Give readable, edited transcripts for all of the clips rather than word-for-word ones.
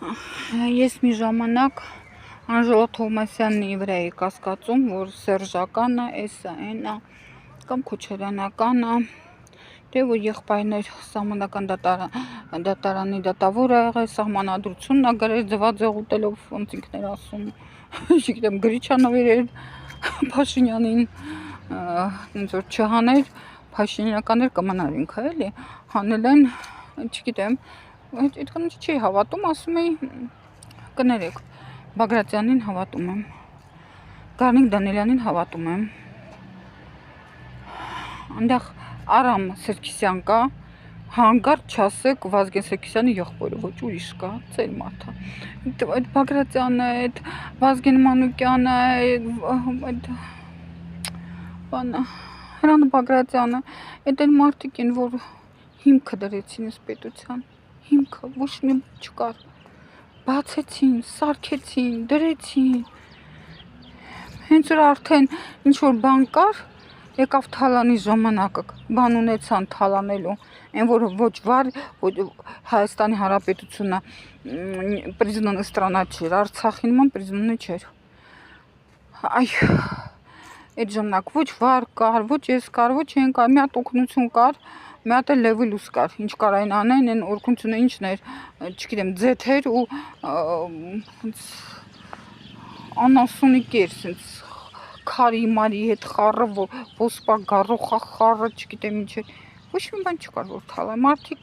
Ես մի ժամանակ Անժելա Թովմասյանն վրա էի կասկածում, որ սերժականը, էսա, էնա, կամ Քոչարյանականը, դե որ եղբայրներ սահմանական դատարանի դատավոր ա եղել, սահմանադրությունն ա գրել ձվածեղ ուտելով, ոնց ինքն էր ասում, չգիտեմ, գրիչ ա նվիրել Փաշինյանին, ինձ որ չհաներ, Փաշինյանականներ կմնար ինքը, էլի, հանել են, չգիտեմ, այդքան չի հավատում, ասում էի, կներեք, Բագրատյանին հավատում եմ, Գառնիկ Դանիելյանին հավատում եմ, այնտեղ Արամ Սերքիսյան կա, հանկարծ չասեք Վազգեն Սերքիսյանի եղբորը, ոչ ուրիշ կա, ծեր մարդ ա, այդ Բագրատյանը, այդ Վազգեն Մանուկյանը, այդ բանը, Հրանտ Բագրատյանը, այդ այն մարդիկ են, որ հիմքը դրեցին այս պետության, հիմքը, ոչ մի չկար, բացեցին, սարքեցին, դրեցին, հենց որ արդեն ինչ-որ բան կար, եկավ թալանի ժամանակը, բան ունեցան թալանելու, այն որ ոչ վար, Հայաստանի Հանրապետությունը պրիզնանե ստրանա չէր, Արցախի նման պրիզնանե չէր, այ, այդ ժամանակ ոչ վար կար, ոչ ես կար, ոչ են կար, մի հատ օգնություն կար, մի հատ էլ լևելուս կար, ինչ կարային անեն, այն օրգնությունը ինչն էր, չգիտեմ, ձեթեր ու անասունիկ էր, սենց քարի մարի հետ խառը, ոսպա գառոխա խառը, չգիտեմ ինչ էր, ոչ մի բան չկար, որ թալա, մարդիկ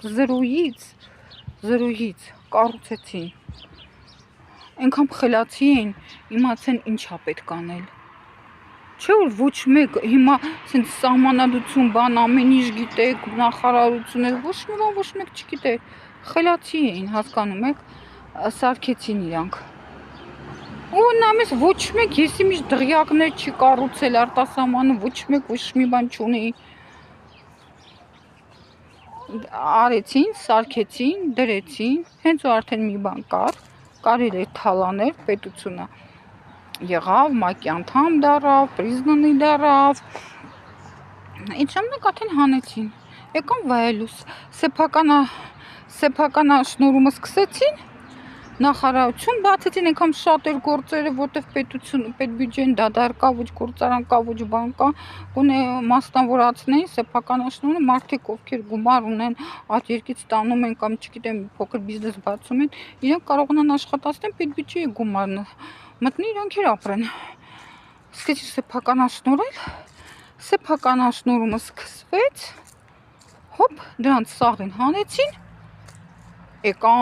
զրոյից կառուցեցին, այնքան խելացի էին, իմացեն ինչա պետք անել, չէ որ ոչ մեկ, հիմա սենց սահմանադրություն բան ամեն ինչ գիտեք, նախարարություն է, ոչ մի բան ոչ մեկ չգիտեր, խելացի էին, հասկանում եք, սարքեցին իրանք, ու նամես ոչ մեկ, եսի միշտ դղյակներ չի կառուցել արտասահմանը, ոչ մեկ ոչ մի բան չունի, արեցին, սարքեցին, դրեցին, հենց ու արդեն մի բան կար, կարել էր թալաներ, պետությունը եղավ, ՄԱԿ-ի անդամ դառավ, պրիզնանի դառավ, այդ ժամանակ արդեն հանեցին, եկան վայելուս, սեփականաշնորհումը սկսեցին, նախարարություն բացեցին, այնքան շատ էր գործերը, որտեղ պետբյուջեն դադար կա, ոչ գործարան կա, ոչ բան կա, գոնե մասնավորացնեին սեփականաշնորհը, մարդիկ ովքեր գումար ունեն, այդ երկից տանում են կամ չգիտեմ, փոքր բիզնես բացում են, իրանք կարողանան աշխատացնել պետբյուջեի գումարը, մտնի իրանք էլ ապրեն, սկսեցին սեփականաշնորհել, սեփականաշնորհումը սկսվեց, հոպ, դրանց սաղին հանեցին, եկան